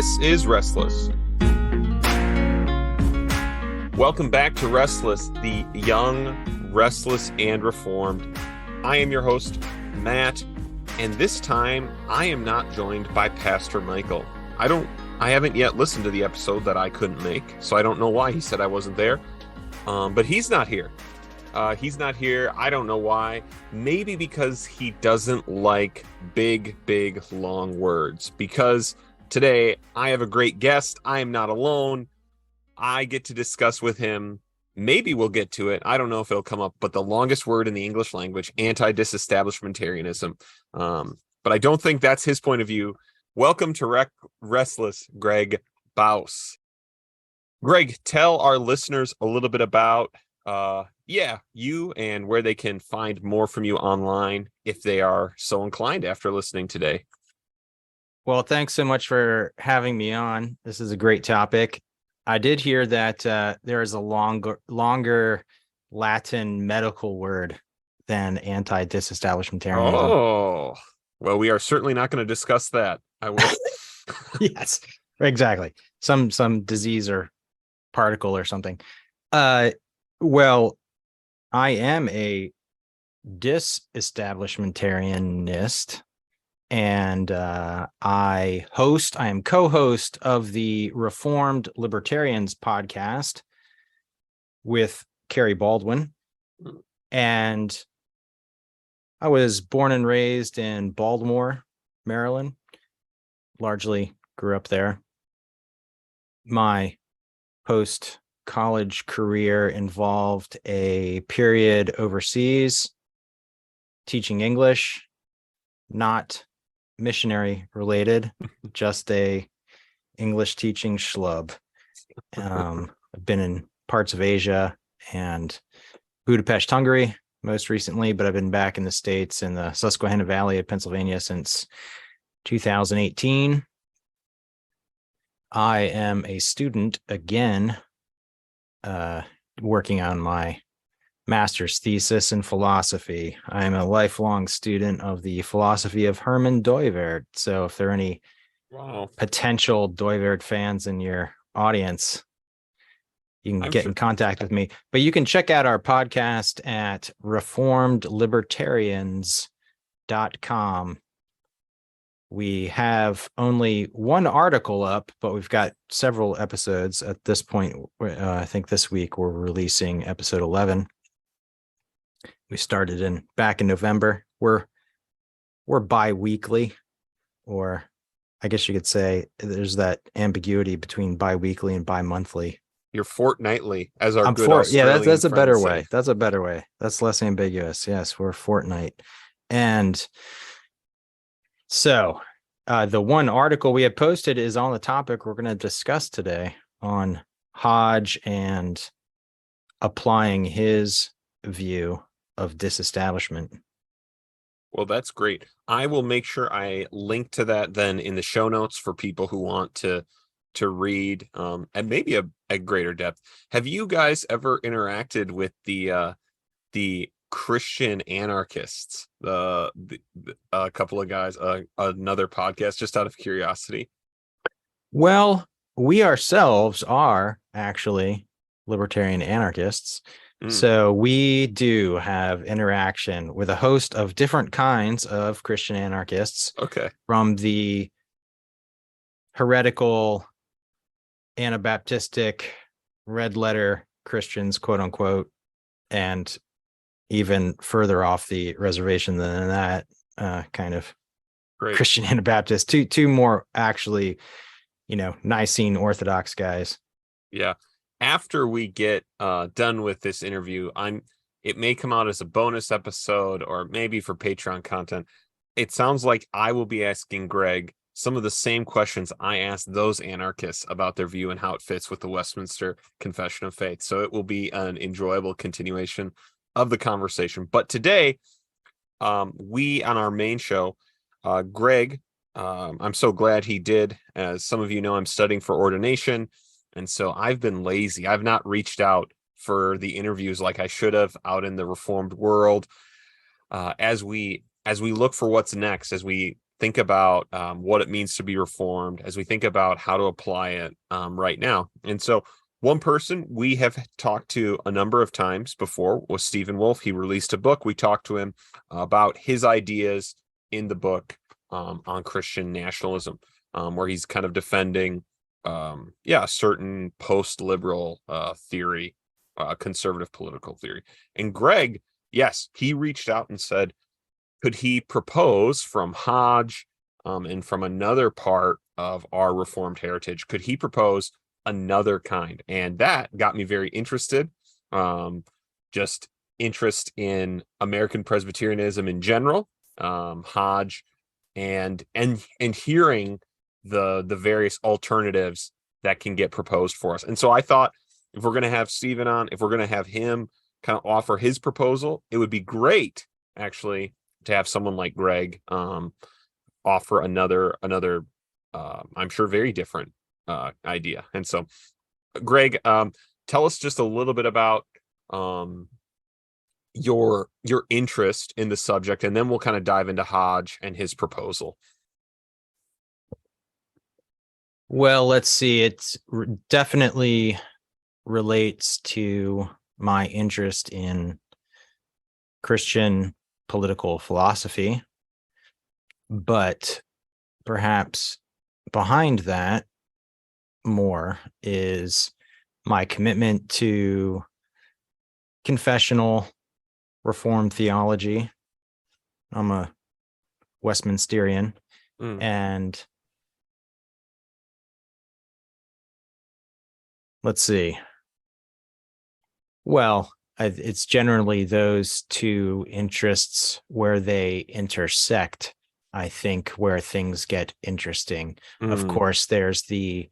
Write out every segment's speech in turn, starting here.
This is Restless. Welcome back to Restless, the young, restless, and reformed. I am your host, Matt, and this time I am not joined by Pastor Michael. I haven't yet listened to the episode that I couldn't make, so I don't know why he said I wasn't there. But he's not here. He's not here. I don't know why. Maybe because he doesn't like big, long words. Because today I have a great guest. I am not alone. I get to discuss with him. Maybe we'll get to it. I don't know if it'll come up, but the longest word in the English language, anti-disestablishmentarianism. But I don't think that's his point of view. Welcome to Restless, Greg Baus. Greg, tell our listeners a little bit about you and where they can find more from you online if they are so inclined after listening today. Well, thanks so much for having me on. This is a great topic. I did hear that there is a longer Latin medical word than anti-disestablishmentarianism. Oh, well, we are certainly not going to discuss that. I will. Yes, exactly. Some disease or particle or something. Well, I am a disestablishmentarianist, and I am co-host of the Reformed Libertarians Podcast with Carrie Baldwin. And I was born and raised in Baltimore, Maryland. Largely grew up there. My post-college career involved a period overseas teaching English, not missionary related, just a English teaching schlub. I've been in parts of Asia and Budapest, Hungary most recently, but I've been back in the States in the Susquehanna Valley of Pennsylvania since 2018. I am a student again, working on my master's thesis in philosophy. I am a lifelong student of the philosophy of Herman Dooyeweerd. So if there are any potential Dooyeweerd fans in your audience, you can get in contact with me. But you can check out our podcast at reformedlibertarians.com. We have only one article up, but we've got several episodes at this point. I think this week we're releasing episode 11. We started back in November. We're bi-weekly, or I guess you could say there's that ambiguity between bi-weekly and bi-monthly. You're fortnightly, as our good Australian yeah, that's a better way. Say. That's a better way. That's less ambiguous. Yes, we're fortnight. And so the one article we have posted is on the topic we're going to discuss today on Hodge and applying his view of disestablishment. Well, that's great. I will make sure I link to that then in the show notes for people who want to read and maybe a greater depth. Have you guys ever interacted with the Christian anarchists, a couple of guys, another podcast, just out of curiosity? Well, we ourselves are actually libertarian anarchists. So we do have interaction with a host of different kinds of Christian anarchists. Okay. From the heretical, Anabaptistic, red letter Christians, quote unquote, and even further off the reservation than that, kind of Great. Christian Anabaptist, two more actually, Nicene Orthodox guys. Yeah. After we get done with this interview, it may come out as a bonus episode or maybe for Patreon content. It sounds like I will be asking Greg some of the same questions I asked those anarchists about their view and how it fits with the Westminster Confession of Faith. So it will be an enjoyable continuation of the conversation. But today, we on our main show, Greg, I'm so glad he did. As some of you know, I'm studying for ordination. And so I've been lazy. I've not reached out for the interviews like I should have out in the Reformed world. As we look for what's next, as we think about what it means to be Reformed, as we think about how to apply it right now. And so one person we have talked to a number of times before was Stephen Wolfe. He released a book. We talked to him about his ideas in the book on Christian nationalism, where he's kind of defending certain post-liberal theory, conservative political theory. And Greg, yes, he reached out and said, could he propose from Hodge and from another part of our Reformed heritage, could he propose another kind? And that got me very interested. Just interest in American Presbyterianism in general, Hodge, and hearing the various alternatives that can get proposed for us. And so I thought, if we're going to have Stephen on, if we're going to have him kind of offer his proposal, it would be great actually to have someone like Greg offer another I'm sure very different idea. And so Greg, tell us just a little bit about your interest in the subject, and then we'll kind of dive into Hodge and his proposal. Well, let's see. It definitely relates to my interest in Christian political philosophy, but perhaps behind that more is my commitment to confessional Reformed theology. I'm a Westminsterian, and let's see. Well, it's generally those two interests where they intersect, I think, where things get interesting. Of course, there's the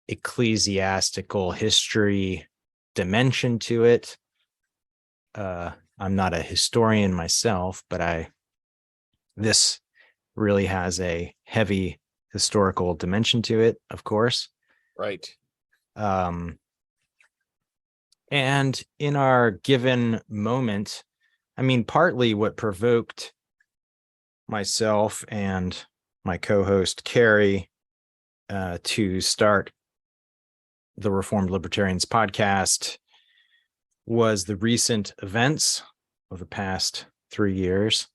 ecclesiastical history dimension to it. I'm not a historian myself, but this really has a heavy historical dimension to it, of course. Right. And in our given moment, I mean, partly what provoked myself and my co-host Carrie to start the Reformed Libertarians Podcast was the recent events of the past 3 years.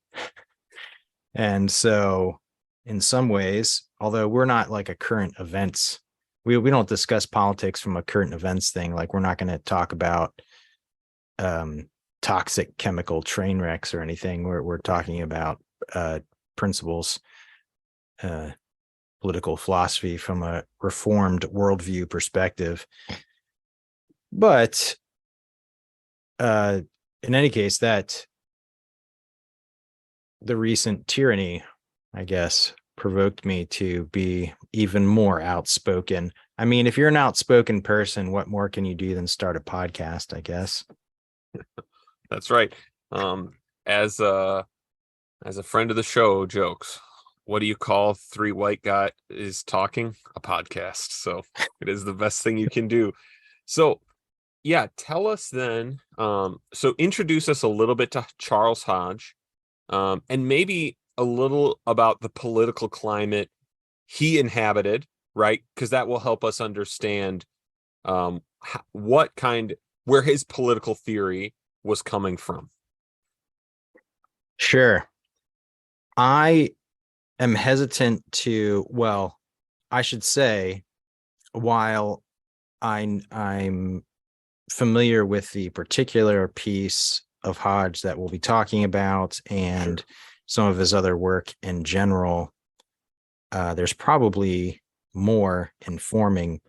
And so in some ways, although we're not like a current events, we don't discuss politics from a current events thing. Like, we're not going to talk about toxic chemical train wrecks or anything. We're talking about principles, political philosophy from a Reformed worldview perspective. But in any case, that the recent tyranny, I guess, provoked me to be even more outspoken. I mean, if you're an outspoken person, what more can you do than start a podcast, I guess? That's right. As a friend of the show jokes, what do you call three white guys talking? A podcast. So it is the best thing you can do. So yeah, tell us then, so introduce us a little bit to Charles Hodge, and maybe a little about the political climate he inhabited, right? Because that will help us understand where his political theory was coming from. Sure. I am hesitant to, well, I should say, while I'm familiar with the particular piece of Hodge that we'll be talking about and some of his other work in general, there's probably more informing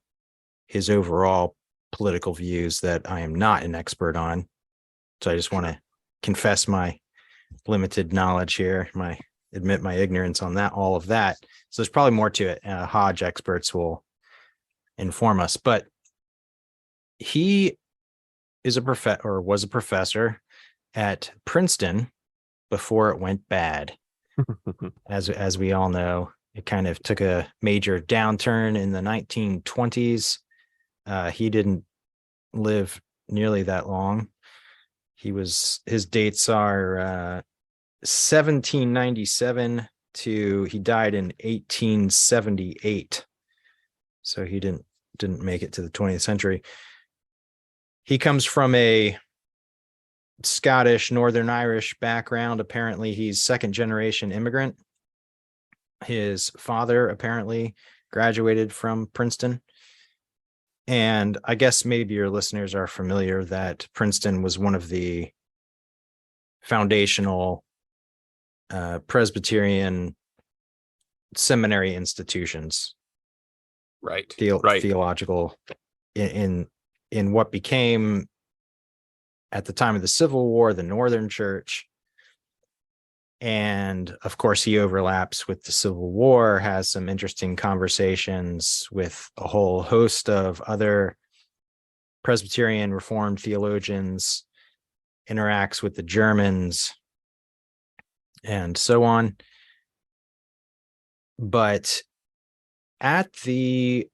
his overall political views that I am not an expert on. So I just want to confess my limited knowledge here, admit my ignorance on that, all of that. So there's probably more to it. Hodge experts will inform us, but he is was a professor at Princeton before it went bad. As we all know, it kind of took a major downturn in the 1920s. He didn't live nearly that long. His dates are 1797 to he died in 1878. So he didn't make it to the 20th century. He comes from a Scottish, Northern Irish background. Apparently, he's second generation immigrant. His father apparently graduated from Princeton. And I guess maybe your listeners are familiar that Princeton was one of the foundational Presbyterian seminary institutions. Right. Theological in what became, at the time of the Civil War, the Northern Church. And of course, he overlaps with the Civil War, has some interesting conversations with a whole host of other Presbyterian Reformed theologians, interacts with the Germans, and so on. But at the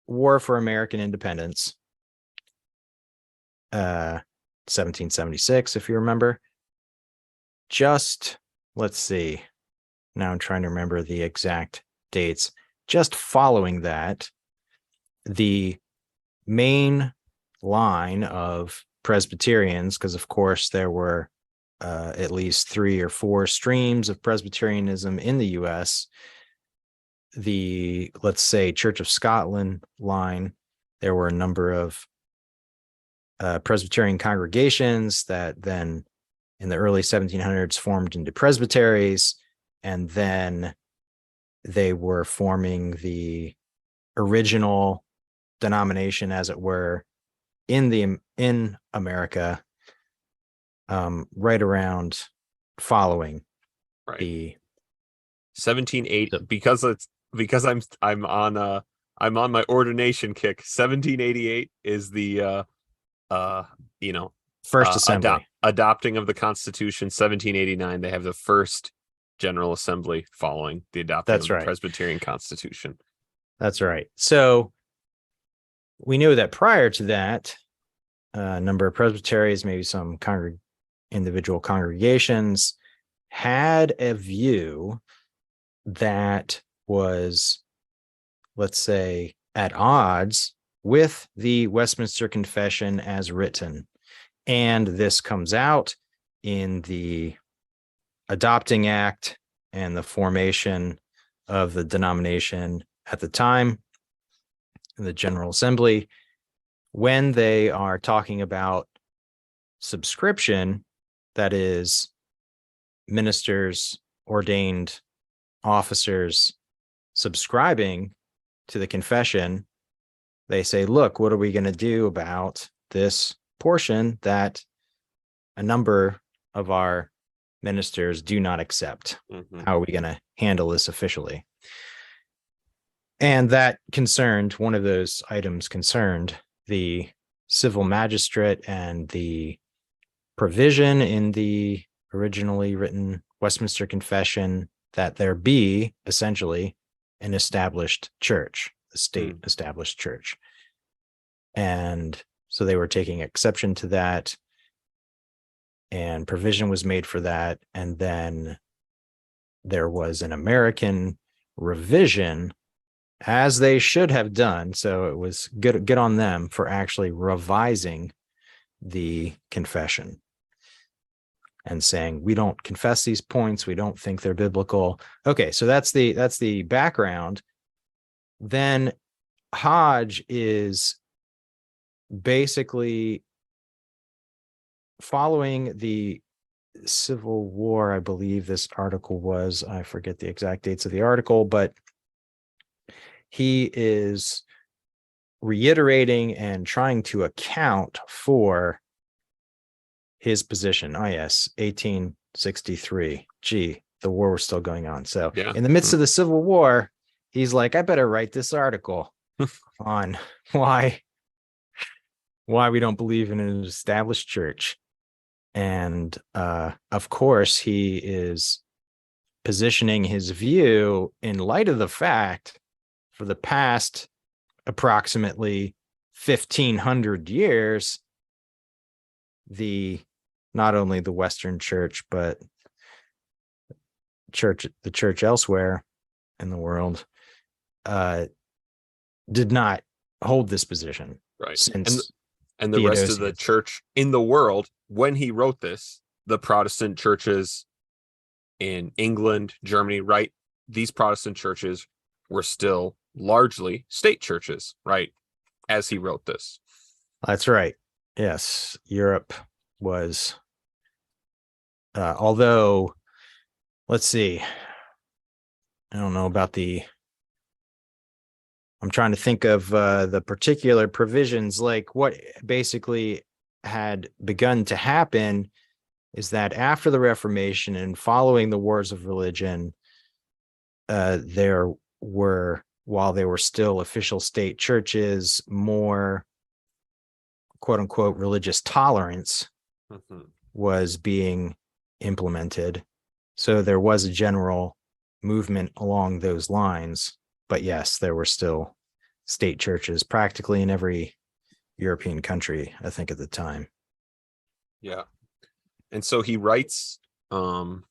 War for American Independence, 1776, if you remember, let's see, now I'm trying to remember the exact dates. Just following that, the main line of Presbyterians, because of course there were at least 3 or 4 streams of Presbyterianism in the U.S., the, let's say, Church of Scotland line, there were a number of Presbyterian congregations that then in the early 1700s formed into presbyteries, and then they were forming the original denomination, as it were, in America, right around following the 1780, because I'm on my ordination kick. 1788 is the first assembly. Adopting of the Constitution. 1789, they have the first General Assembly following the adoption of the Presbyterian Constitution. That's right. So we know that prior to that, a number of presbyteries, maybe some individual congregations, had a view that was, let's say, at odds with the Westminster Confession as written. And this comes out in the Adopting Act and the formation of the denomination at the time, the General Assembly, when they are talking about subscription, that is, ministers, ordained officers subscribing to the confession. They say, look, what are we going to do about this portion that a number of our ministers do not accept? Mm-hmm. How are we going to handle this officially? And that concerned, one of those items concerned the civil magistrate and the provision in the originally written Westminster Confession that there be essentially an established church, a state established church. And so they were taking exception to that, and provision was made for that. And then there was an American revision, as they should have done. So it was good on them for actually revising the confession and saying, we don't confess these points, we don't think they're biblical. Okay, so that's the background. Then Hodge is basically following the Civil War. I believe this article was, I forget the exact dates of the article, but he is reiterating and trying to account for his position. Oh yes, 1863. Gee, the war was still going on. So in the midst of the Civil War, he's like, I better write this article on why we don't believe in an established church. And of course, he is positioning his view in light of the fact for the past approximately 1,500 years, the not only the Western Church, but the church elsewhere in the world, did not hold this position. Right. Since and the rest of the Theodosius. church in the world, when he wrote this, the Protestant churches in England, Germany, right? These Protestant churches were still largely state churches, right? As he wrote this. That's right. Yes. Europe was, although, let's see, I don't know about I'm trying to think of the particular provisions. Like what basically had begun to happen is that after the Reformation and following the wars of religion, there were, while they were still official state churches, more quote unquote religious tolerance was being implemented. So there was a general movement along those lines. But yes, there were still state churches practically in every European country, I think, at the time. Yeah. And so he writes, so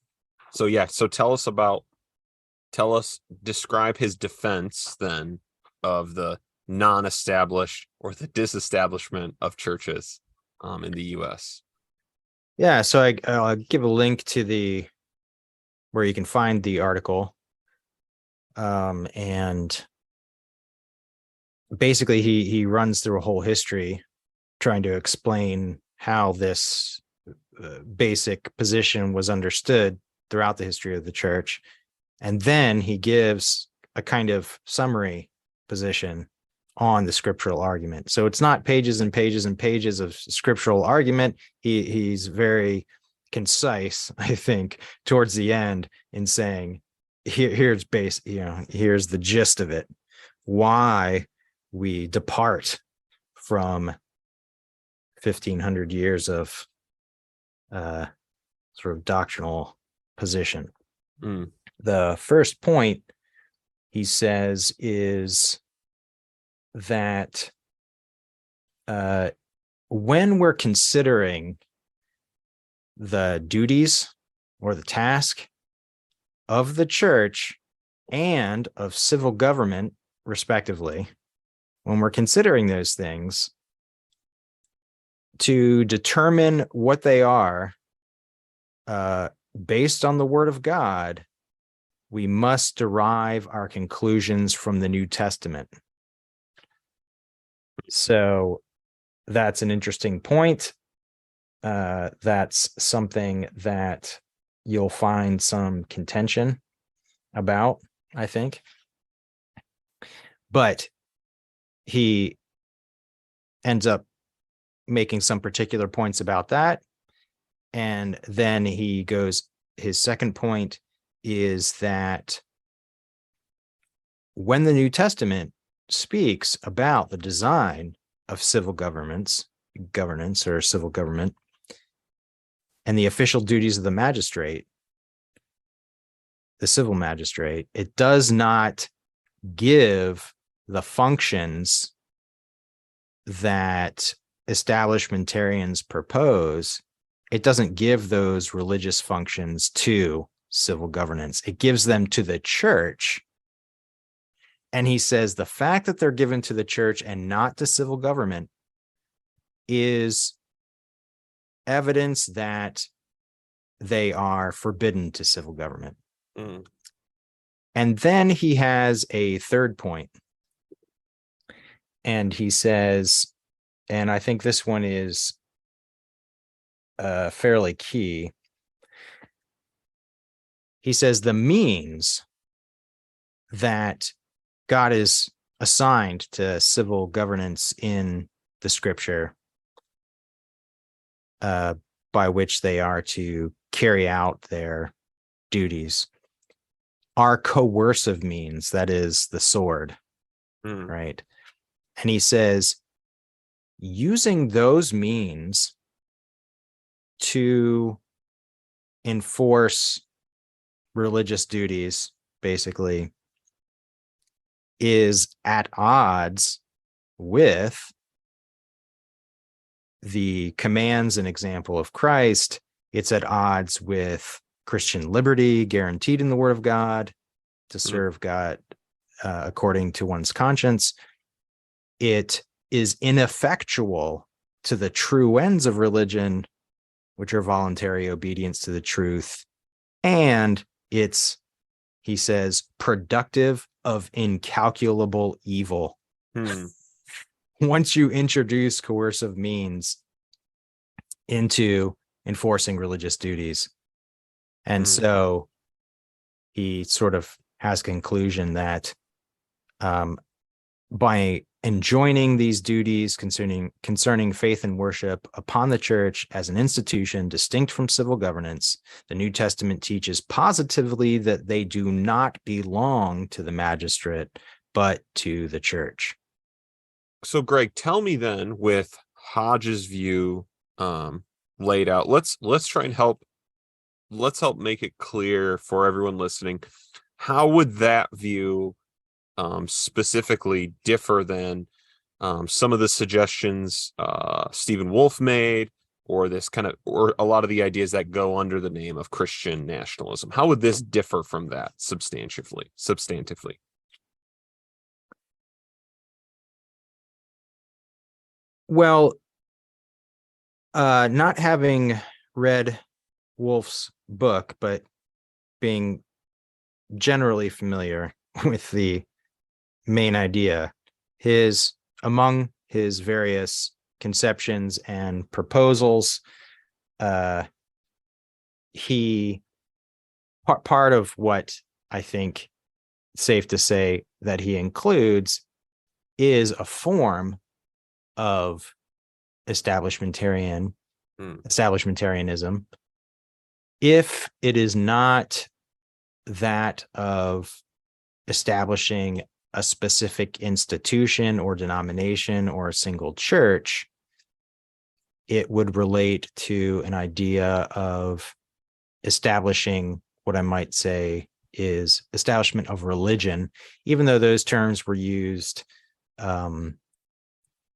describe his defense then of the non-established or the disestablishment of churches in the U.S. Yeah, so I'll give a link to where you can find the article. And basically he runs through a whole history trying to explain how this basic position was understood throughout the history of the church. And then he gives a kind of summary position on the scriptural argument. So it's not pages and pages and pages of scriptural argument. He's very concise, I think, towards the end in saying, here's the gist of it, why we depart from 1,500 years of sort of doctrinal position. The first point he says is that when we're considering the duties or the task of the church and of civil government, respectively, when we're considering those things, to determine what they are based on the Word of God, we must derive our conclusions from the New Testament. So that's an interesting point. That's something that you'll find some contention about, I think. But he ends up making some particular points about that. And then his second point is that when the New Testament speaks about the design of civil governance or civil government, and the official duties of the magistrate, the civil magistrate, it does not give the functions that establishmentarians propose. It doesn't give those religious functions to civil governance. It gives them to the church. And he says the fact that they're given to the church and not to civil government is evidence that they are forbidden to civil government. And then he has a third point. And he says, and I think this one is fairly key. He says the means that God is assigned to civil governance in the scripture, by which they are to carry out their duties, are coercive means, that is the sword, right? And he says, using those means to enforce religious duties, basically, is at odds with the commands and example of Christ. It's at odds with Christian liberty guaranteed in the Word of God to serve God according to one's conscience. It is ineffectual to the true ends of religion, which are voluntary obedience to the truth. And it's, he says, productive of incalculable evil. Once you introduce coercive means into enforcing religious duties. And so he sort of has conclusion that by enjoining these duties concerning faith and worship upon the church as an institution distinct from civil governance, the New Testament teaches positively that they do not belong to the magistrate, but to the church. So, Greg, tell me then, with Hodge's view laid out, let's try and help make it clear for everyone listening. How would that view specifically differ than some of the suggestions Stephen Wolfe made, or a lot of the ideas that go under the name of Christian nationalism? How would this differ from that substantively? Well, not having read Wolfe's book, but being generally familiar with the main idea, among his various conceptions and proposals, part of what I think safe to say that he includes is a form of establishmentarianism, if it is not that of establishing a specific institution or denomination or a single church. It would relate to an idea of establishing what I might say is establishment of religion, even though those terms were used,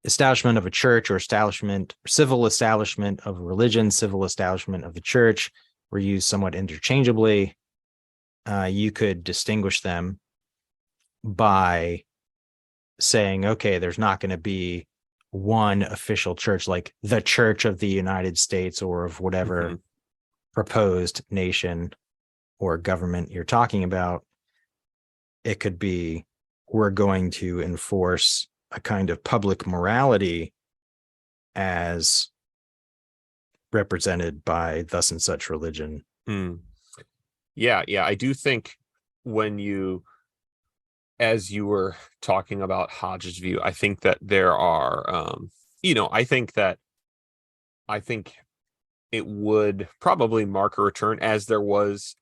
establishment of a church or civil establishment of religion, civil establishment of the church were used somewhat interchangeably. You could distinguish them by saying, okay, there's not going to be one official church, like the Church of the United States or of whatever proposed nation or government you're talking about. It could be, we're going to enforce a kind of public morality as represented by thus and such religion. Yeah, I do think as you were talking about Hodge's view, I think that there are, I think it would probably mark a return, as there was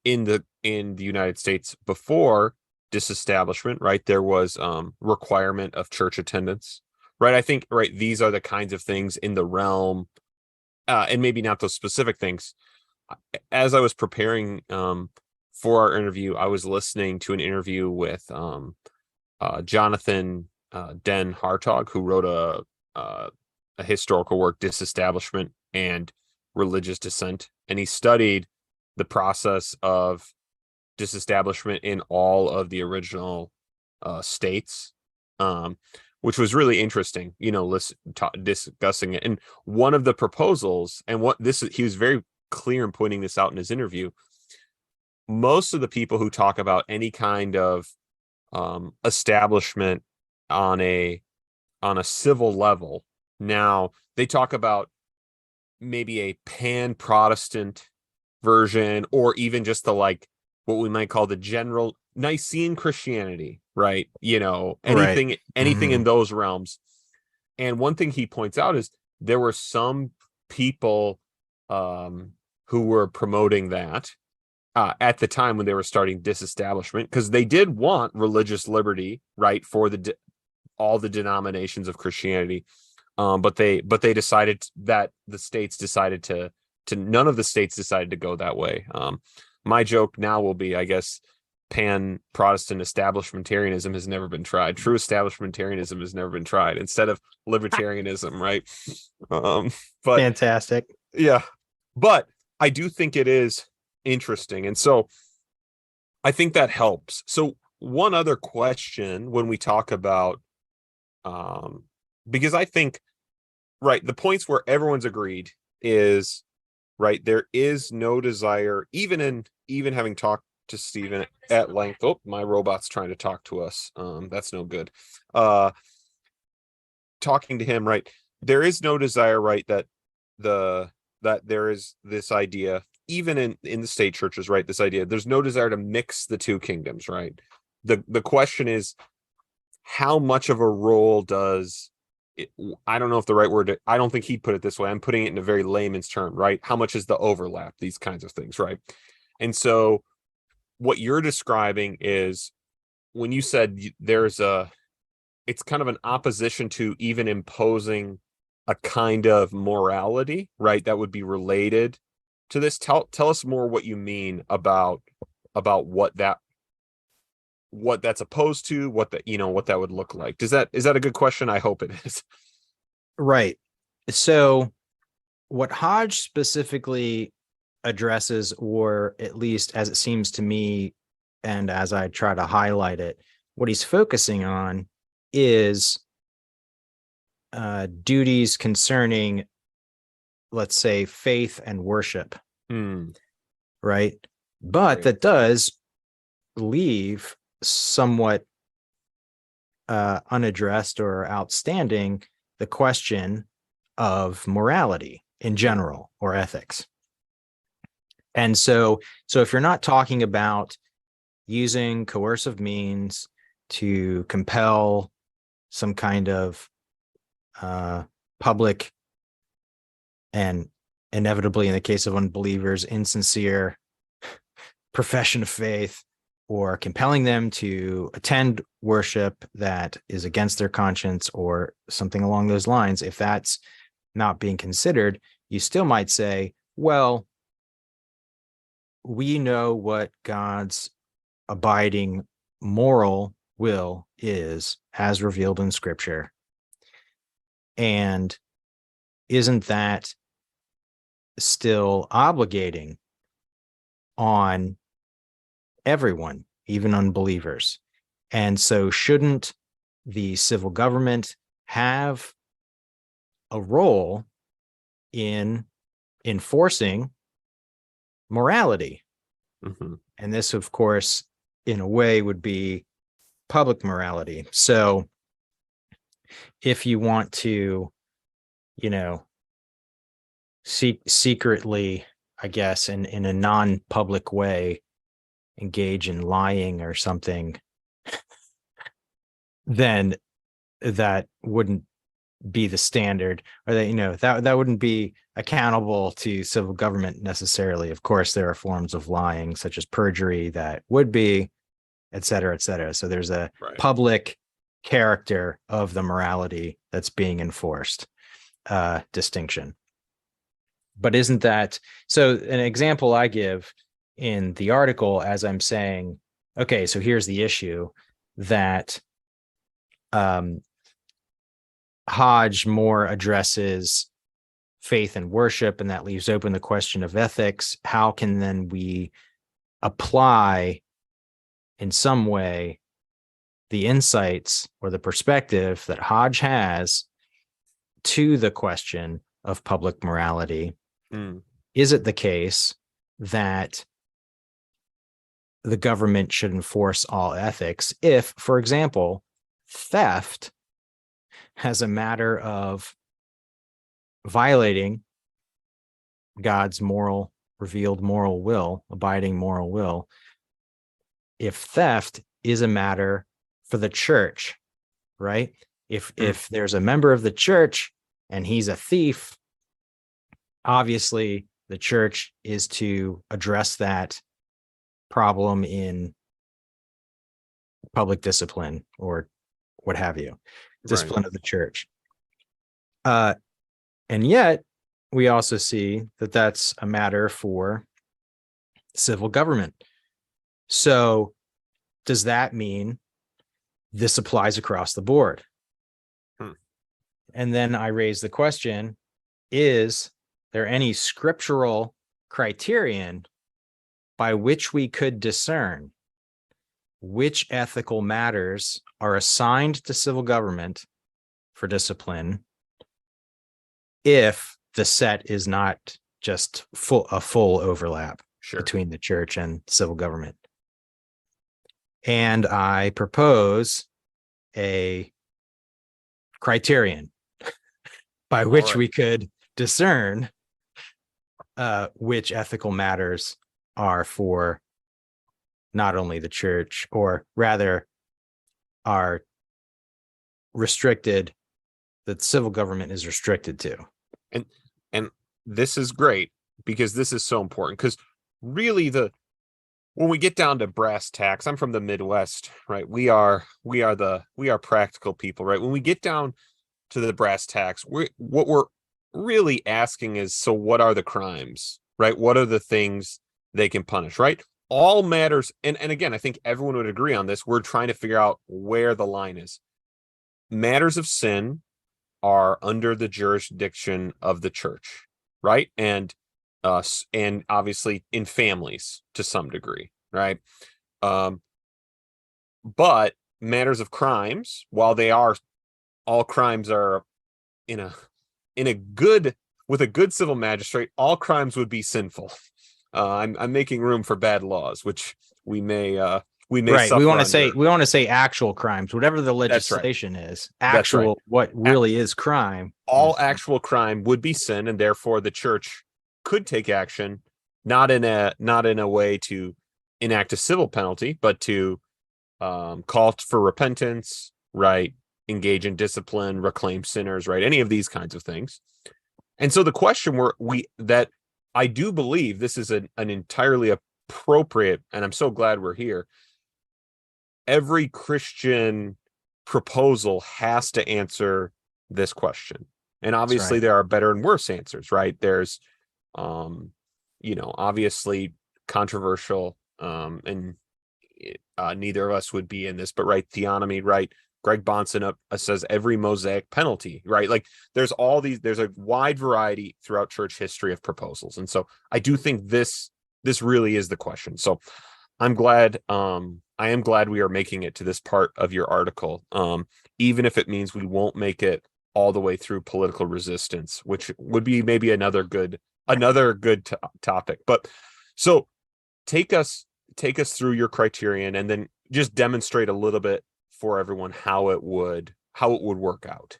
in the United States before disestablishment, right? There was requirement of church attendance, right? I think, right, these are the kinds of things in the realm, and maybe not those specific things. As I was preparing for our interview, I was listening to an interview with Jonathan Den Hartog, who wrote a historical work, Disestablishment and Religious Dissent, and he studied the process of disestablishment in all of the original states, which was really interesting, discussing it. And one of the proposals, and he was very clear in pointing this out in his interview, most of the people who talk about any kind of establishment on a civil level, now they talk about maybe a pan-Protestant version, or even just the, like, what we might call the general Nicene Christianity, right? Anything in those realms. And one thing he points out is there were some people who were promoting that at the time when they were starting disestablishment, because they did want religious liberty, right, for all the denominations of Christianity, but they decided that none of the states decided to go that way. My joke now will be, I guess, pan-Protestant establishmentarianism has never been tried. True establishmentarianism has never been tried instead of libertarianism, right? But Fantastic. yeah, but I do think it is interesting. And so I think that helps. So one other question when we talk about, because I think, right, the points where everyone's agreed is, right, there is no desire, even having talked to Stephen at length. Oh, my robot's trying to talk to us. That's no good. Talking to him, right, there is no desire, right, that there is this idea, even in the state churches, right, this idea, there's no desire to mix the two kingdoms, right? The question is, how much of a role does it, I don't know if the right word, I don't think he'd put it this way, I'm putting it in a very layman's term, right? How much is the overlap, these kinds of things, right? And so what you're describing is, when you said it's kind of an opposition to even imposing a kind of morality, right, that would be related to this. Tell us more what you mean about what that's opposed to, what that would look like. Is that a good question? I hope it is. Right. So what Hodge specifically addresses, or at least as it seems to me, and as I try to highlight it, what he's focusing on is duties concerning, let's say, faith and worship. Right. But that does leave somewhat unaddressed or outstanding the question of morality in general, or ethics. And so if you're not talking about using coercive means to compel some kind of public, and inevitably in the case of unbelievers, insincere profession of faith, or compelling them to attend worship that is against their conscience or something along those lines, if that's not being considered, you still might say, well, we know what God's abiding moral will is as revealed in Scripture. And isn't that still obligating on everyone, even unbelievers? And so shouldn't the civil government have a role in enforcing morality? And this, of course, in a way would be public morality. So if you want to, secretly, I guess, in a non-public way, engage in lying or something, then that wouldn't be the standard, or that wouldn't be accountable to civil government necessarily. Of course, there are forms of lying such as perjury that would be, et cetera, et cetera. So there's a public character of the morality that's being enforced, distinction. But isn't that so? An example I give in the article, as I'm saying, okay, so here's the issue that Hodge more addresses faith and worship, and that leaves open the question of ethics. How can then we apply in some way the insights or the perspective that Hodge has to the question of public morality? Is it the case that the government should enforce all ethics if, for example, theft, as a matter of violating God's revealed moral will, abiding moral will, if theft is a matter for the church, right? If there's a member of the church and he's a thief, obviously the church is to address that problem in public discipline or what have you, discipline of the church. And yet we also see that that's a matter for civil government. So does that mean this applies across the board? And then I raise the question, is there any scriptural criterion by which we could discern which ethical matters are assigned to civil government for discipline if the set is not just a full overlap between the church and civil government? And I propose a criterion by which we could discern which ethical matters are for not only the church, or rather are restricted, that civil government is restricted to. And this is great, because this is so important, because really when we get down to brass tacks, I'm from the Midwest, right? We are practical people, right? When we get down to the brass tacks, what we're really asking is, so what are the crimes, right? What are the things they can punish, right? All matters. And again, I think everyone would agree on this. We're trying to figure out where the line is. Matters of sin are under the jurisdiction of the church, right? And obviously in families to some degree, right? But matters of crimes, while they are, all crimes are with a good civil magistrate, all crimes would be sinful. I'm making room for bad laws, which we may right. We want to say actual crimes, whatever the legislation is. Actual, what really is crime. All actual crime would be sin, and therefore the church could take action, not in a way to enact a civil penalty, but to call for repentance, right? Engage in discipline, reclaim sinners, right? Any of these kinds of things. And so the question that I do believe this is an entirely appropriate, and I'm so glad we're here. Every Christian proposal has to answer this question. And obviously there are better and worse answers, right? There's, obviously controversial, and neither of us would be in this, but right, theonomy, right? Greg Baus says every Mosaic penalty, right? Like there's a wide variety throughout church history of proposals. And so I do think this really is the question. So I am glad we are making it to this part of your article, even if it means we won't make it all the way through political resistance, which would be maybe another good topic. But so take us through your criterion, and then just demonstrate a little bit for everyone how it would work out.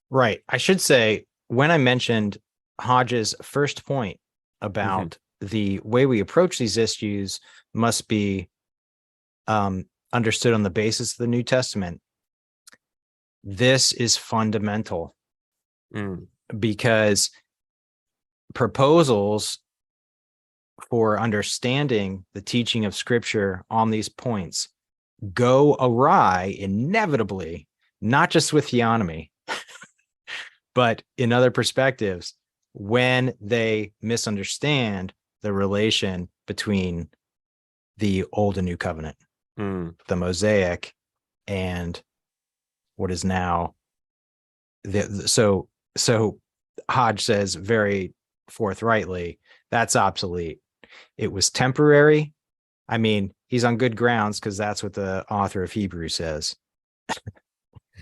Right. I should say, when I mentioned Hodge's first point about the way we approach these issues must be understood on the basis of the New Testament, this is fundamental, because proposals for understanding the teaching of Scripture on these points go awry inevitably, not just with theonomy, but in other perspectives, when they misunderstand the relation between the Old and New Covenant, the Mosaic, and what is now so Hodge says very forthrightly, that's obsolete. It was temporary. I mean, he's on good grounds, because that's what the author of Hebrews says.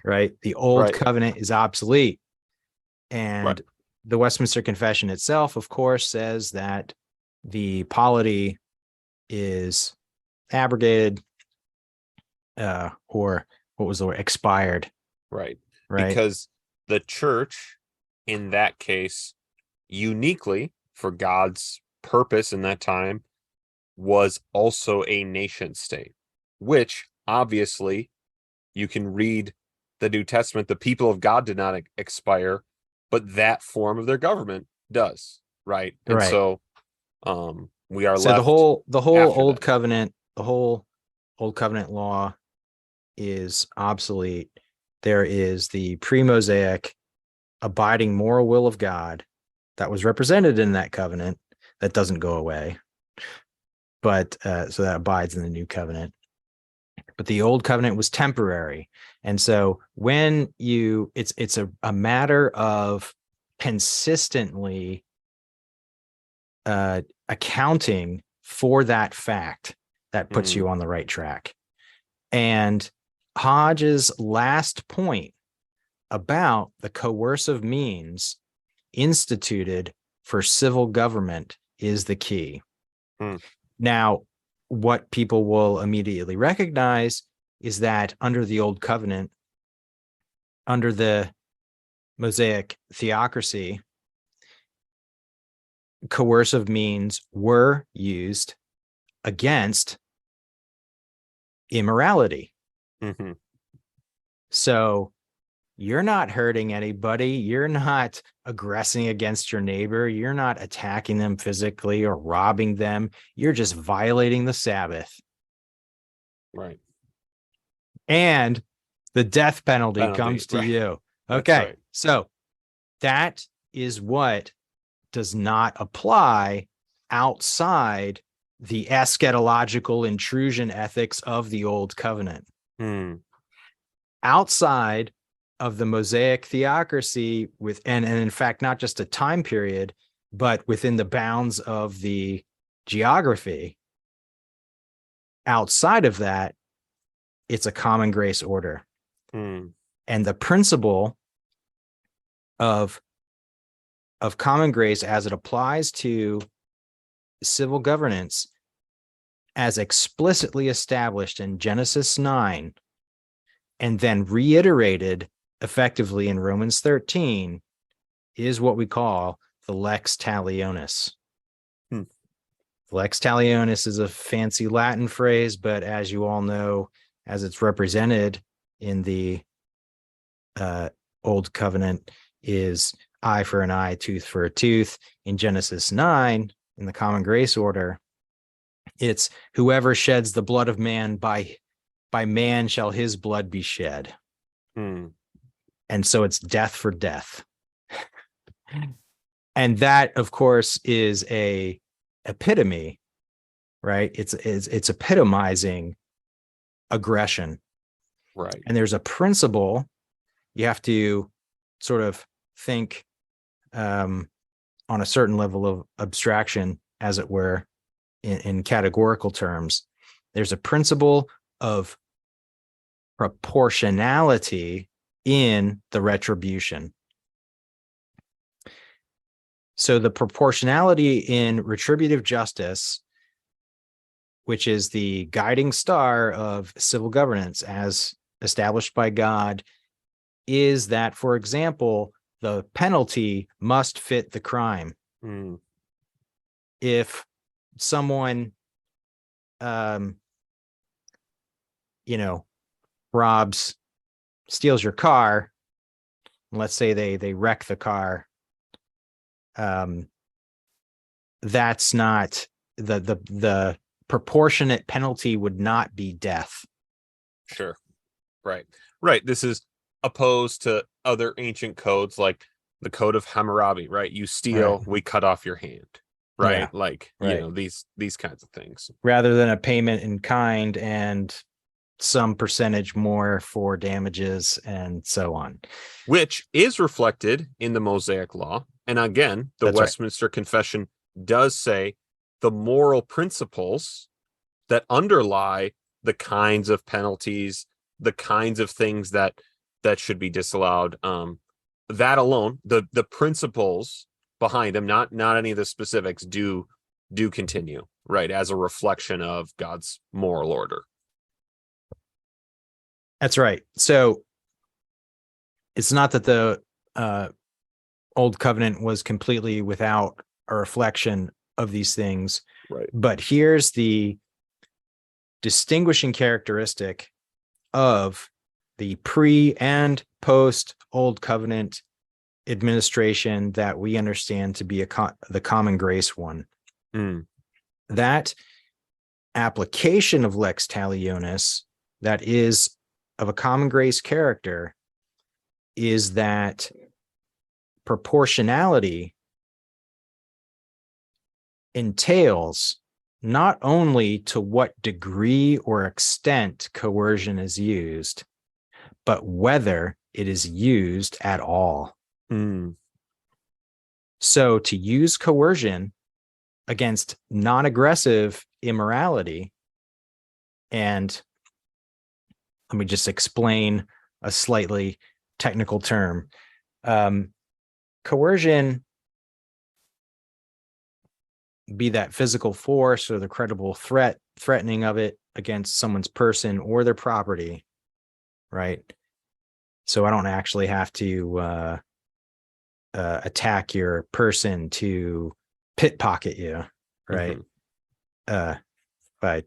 Right? The Old Covenant is obsolete. And the Westminster Confession itself, of course, says that the polity is abrogated, or what was the word? Expired. Right. Because the church, in that case, uniquely for God's purpose in that time, was also a nation state, which obviously you can read the New Testament. The people of God did not expire, but that form of their government does, right? And so we are left. The whole Old Covenant, the whole Old Covenant law is obsolete. There is the pre-Mosaic abiding moral will of God that was represented in that covenant that doesn't go away, but so that abides in the New Covenant. but the old covenant was temporary. And so when it's a matter of consistently accounting for that fact that puts you on the right track. And Hodge's last point about the coercive means instituted for civil government is the key. Now, what people will immediately recognize is that under the Old Covenant, under the Mosaic theocracy, coercive means were used against immorality. So you're not hurting anybody. You're not aggressing against your neighbor. You're not attacking them physically or robbing them. You're just violating the Sabbath. Right. And the death penalty comes to you. Okay. Right. So that is what does not apply outside the eschatological intrusion ethics of the Old Covenant. Outside of the Mosaic theocracy, and in fact, not just a time period, but within the bounds of the geography, outside of that, it's a common grace order. And the principle of common grace as it applies to civil governance, as explicitly established in Genesis 9, and then reiterated effectively in Romans 13, is what we call the lex talionis. Lex talionis is a fancy Latin phrase, but as you all know, as it's represented in the Old Covenant, is eye for an eye, tooth for a tooth. In Genesis 9, in the common grace order, it's whoever sheds the blood of man, by man shall his blood be shed. And so it's death for death. And that, of course, is a epitome, right? It's epitomizing aggression. Right. And there's a principle you have to sort of think on a certain level of abstraction, as it were, in categorical terms. There's a principle of proportionality in the retribution. So the proportionality in retributive justice, which is the guiding star of civil governance as established by God, is that, for example, the penalty must fit the crime. If someone, steals your car, and let's say they wreck the car, that's not the proportionate penalty would not be death. Sure. Right. This is opposed to other ancient codes like the Code of Hammurabi, right? You steal, we cut off your hand, right? Yeah. These kinds of things. Rather than a payment in kind and some percentage more for damages and so on. Which is reflected in the Mosaic Law. And again, the Westminster Confession does say the moral principles that underlie the kinds of penalties, the kinds of things that should be disallowed. That alone, the principles behind them, not any of the specifics, do continue, right, as a reflection of God's moral order. That's right. So it's not that the Old Covenant was completely without a reflection of these things, right? But here's the distinguishing characteristic of the pre and post Old Covenant administration that we understand to be the common grace one. That application of lex talionis that is of a common grace character is that proportionality entails not only to what degree or extent coercion is used, but whether it is used at all. So to use coercion against non-aggressive immorality, and let me just explain a slightly technical term. Coercion, be that physical force or the credible threatening of it against someone's person or their property, right? So I don't actually have to attack your person to pickpocket you, right? If I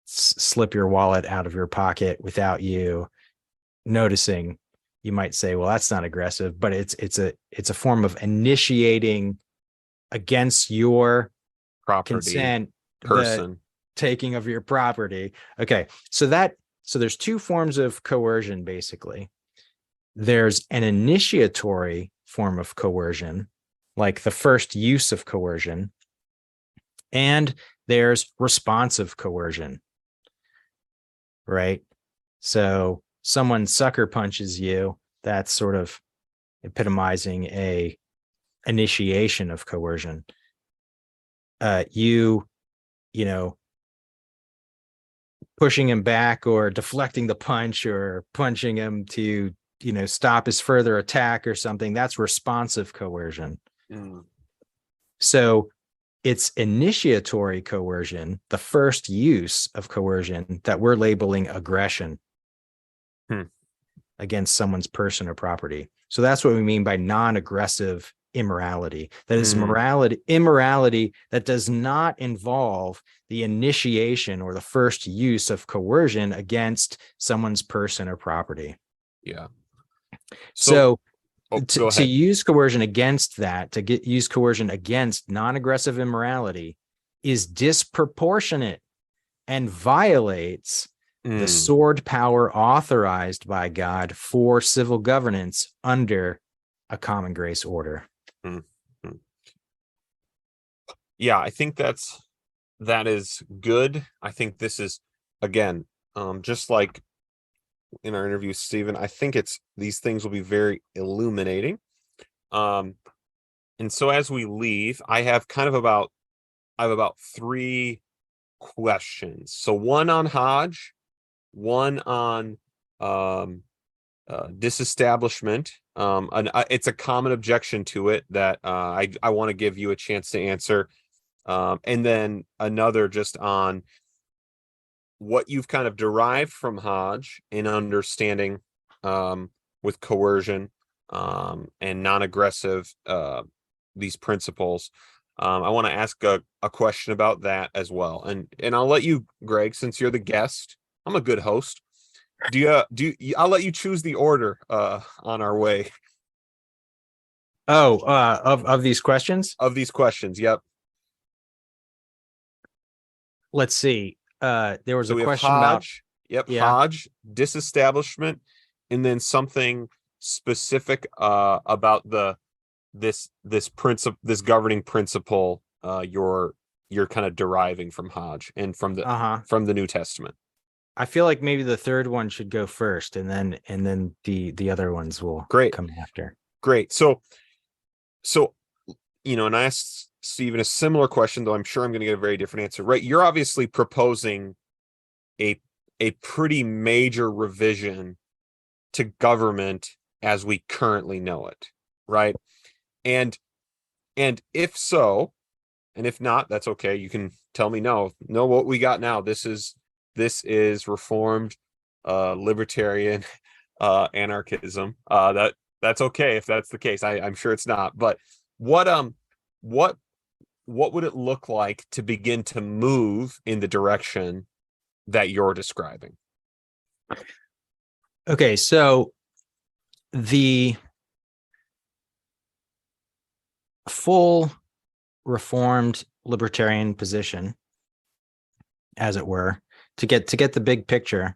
slip your wallet out of your pocket without you noticing, you might say, well, that's not aggressive, but it's a form of initiating against your Property, consent, person, the taking of your property. Okay, so there's two forms of coercion, basically. There's an initiatory form of coercion, like the first use of coercion, and there's responsive coercion, right? So someone sucker punches you, that's sort of epitomizing a initiation of coercion. You know, pushing him back or deflecting the punch or punching him to, stop his further attack or something, that's responsive coercion. So it's initiatory coercion, the first use of coercion, that we're labeling aggression against someone's person or property. So that's what we mean by non-aggressive immorality. That is immorality that does not involve the initiation or the first use of coercion against someone's person or property. Yeah. So to use coercion against that, use coercion against non-aggressive immorality is disproportionate and violates the sword power authorized by God for civil governance under a common grace order. Yeah, I think that is good. I think this is, again, just like in our interview with Stephen, I think these things will be very illuminating. And so as we leave, I have about three questions. So one on Hodge, one on disestablishment. It's a common objection to it that I want to give you a chance to answer. And then another just on what you've kind of derived from Hodge in understanding with coercion and non-aggressive these principles. I want to ask a question about that as well. And I'll let you, Greg, since you're the guest, I'm a good host. I'll let you choose the order on our way. Of these questions? Of these questions, yep. Let's see. There was a question Hodge, about Hodge, disestablishment, and then something specific about this principle, this governing principle you're kind of deriving from Hodge and from the New Testament. I feel like maybe the third one should go first, and then the other ones will come after. Great. So and I asked Stephen a similar question, though I'm sure I'm going to get a very different answer. Right? You're obviously proposing a pretty major revision to government as we currently know it, right? And if so, and if not, that's okay. You can tell me no, what we got now. This is Reformed Libertarian anarchism. That's okay if that's the case. I'm sure it's not. But what would it look like to begin to move in the direction that you're describing? Okay, so the full Reformed Libertarian position, as it were, to get the big picture,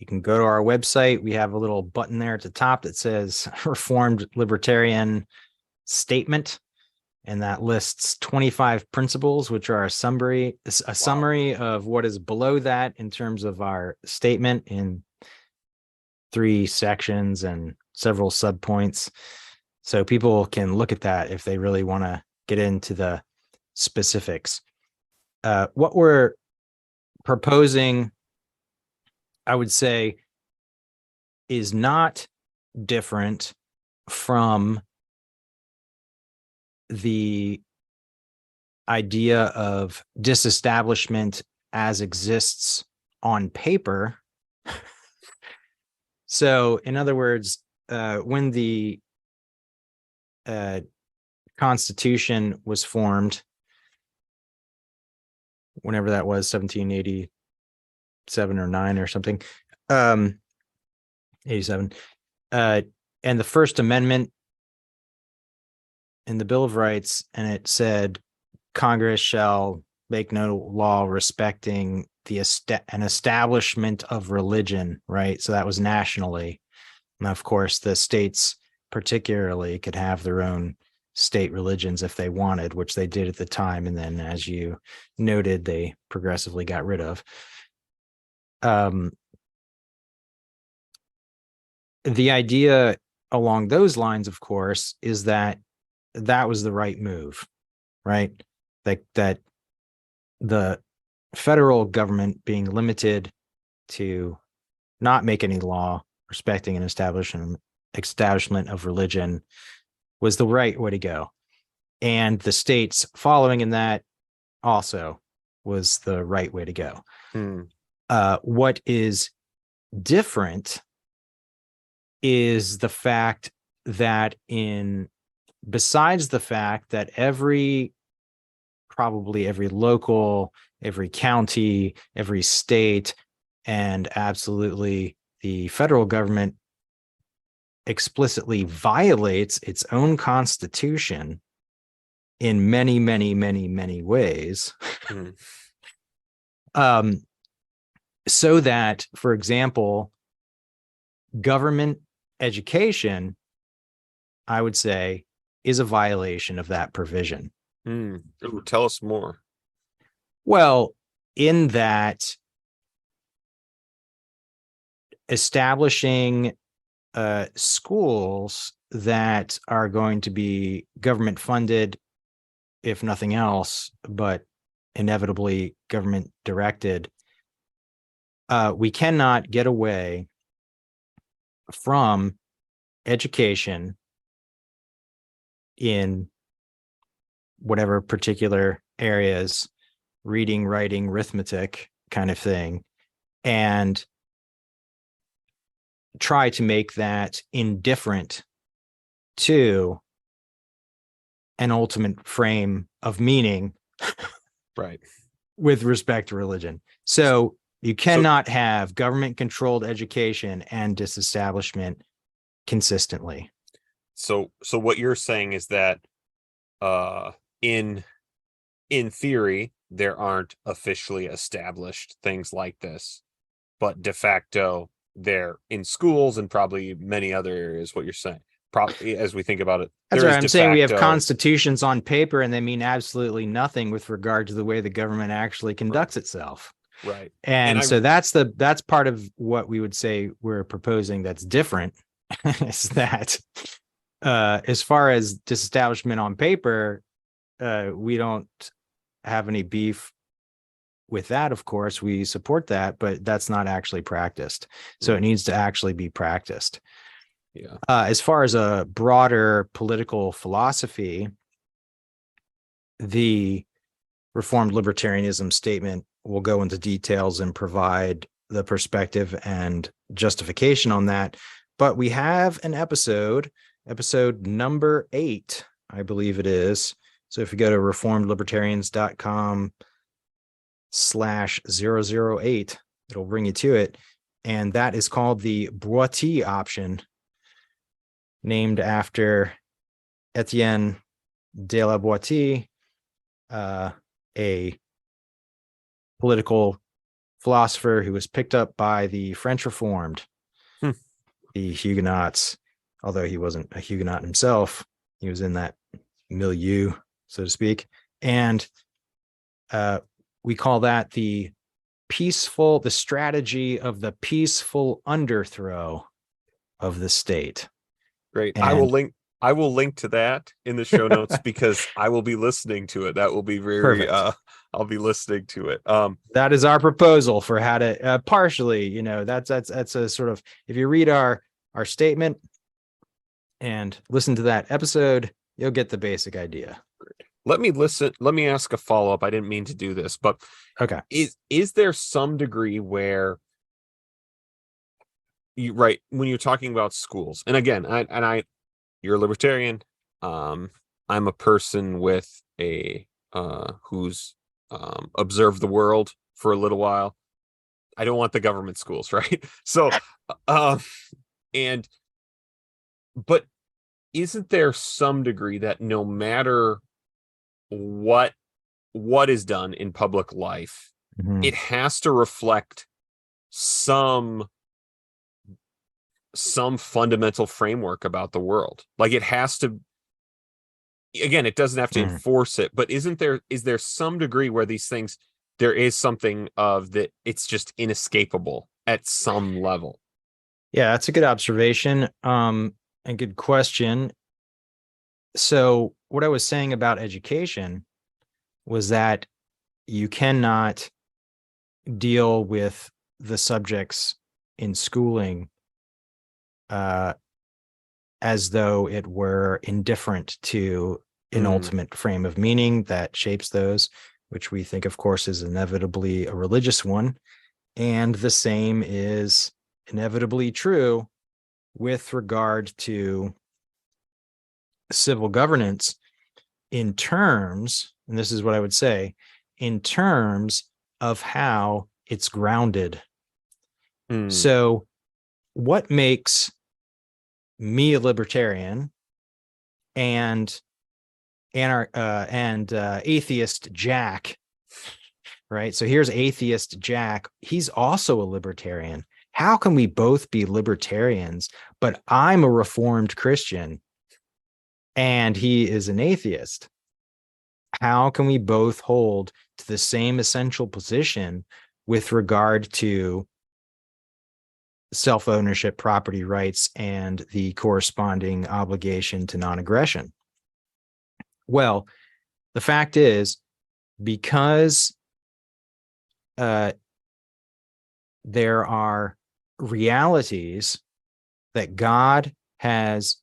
you can go to our website. We have a little button there at the top that says Reformed Libertarian Statement, and that lists 25 principles, which are a summary of what is below that in terms of our statement in 3 sections and several subpoints. So people can look at that if they really want to get into the specifics. What we're proposing, I would say, is not different from the idea of disestablishment as exists on paper. So, in other words, when the Constitution was formed, whenever that was, 1787 or 9 or something, 87, and the First Amendment in the Bill of Rights, and it said Congress shall make no law respecting an establishment of religion, right? So that was nationally. And of course, the states particularly could have their own state religions if they wanted, which they did at the time. And then, as you noted, they progressively got rid of. The idea along those lines, of course, is that was the right move, right? That the federal government being limited to not make any law respecting an establishment of religion was the right way to go. And the states following in that also was the right way to go. What is different is the fact that besides the fact that probably every local, every county, every state, and absolutely the federal government explicitly violates its own constitution in many, many, many, many ways. So that, for example, government education, I would say, is a violation of that provision. Ooh, tell us more. Well, in that establishing schools that are going to be government funded, if nothing else, but inevitably government directed, we cannot get away from education in whatever particular areas, reading, writing, arithmetic kind of thing, and try to make that indifferent to an ultimate frame of meaning, right, with respect to religion. So you cannot have government controlled education and disestablishment consistently. So what you're saying is that in theory there aren't officially established things like this, but de facto they're in schools and probably many other areas. What you're saying, probably, as we think about it, that's right. I'm saying we have constitutions on paper and they mean absolutely nothing with regard to the way the government actually conducts itself. Right. And so that's part of what we would say we're proposing that's different, is that as far as disestablishment on paper, we don't have any beef with that. Of course, we support that, but that's not actually practiced. So it needs to actually be practiced. Yeah. As far as a broader political philosophy, the Reformed Libertarianism statement will go into details and provide the perspective and justification on that. But we have an episode number 8, I believe it is. So if you go to reformedlibertarians.com/008, it'll bring you to it. And that is called the Boiti option, named after Etienne de la Boétie, a political philosopher who was picked up by the French Reformed, the Huguenots, although he wasn't a Huguenot himself. He was in that milieu, so to speak. And we call that the strategy of the peaceful underthrow of the state. Great. And I will link to that in the show notes because I will be listening to it. That will be very I'll be listening to it. That is our proposal for how to partially, that's a sort of, if you read our statement and listen to that episode, you'll get the basic idea. Let me ask a follow-up. I didn't mean to do this, but okay. Is there some degree where when you're talking about schools, and again, you're a libertarian. I'm a person with who's observed the world for a little while. I don't want the government schools, right? So, but isn't there some degree that no matter what is done in public life, it has to reflect some fundamental framework about the world? Like, it has to, again, it doesn't have to enforce it, but is there some degree where these things, there is something of that, it's just inescapable at some level? Yeah, that's a good observation, and good question. So what I was saying about education was that you cannot deal with the subjects in schooling as though it were indifferent to an ultimate frame of meaning that shapes those, which we think, of course, is inevitably a religious one. And the same is inevitably true with regard to civil governance in terms, and this is what I would say, in terms of how it's grounded. So what makes me a libertarian and atheist Jack, right? So here's atheist Jack. He's also a libertarian. How can we both be libertarians, but I'm a Reformed Christian and he is an atheist? How can we both hold to the same essential position with regard to self-ownership, property rights, and the corresponding obligation to non-aggression? Well, the fact is, because there are realities that God has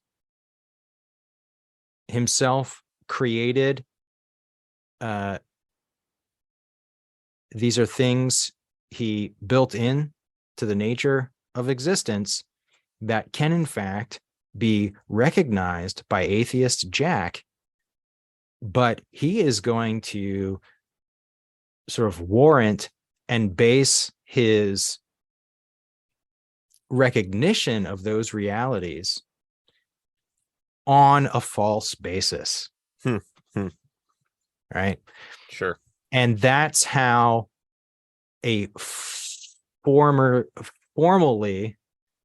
himself created, these are things he built in to the nature of existence that can in fact be recognized by atheist Jack, but he is going to sort of warrant and base his recognition of those realities on a false basis. Right? Sure. And that's how a formally,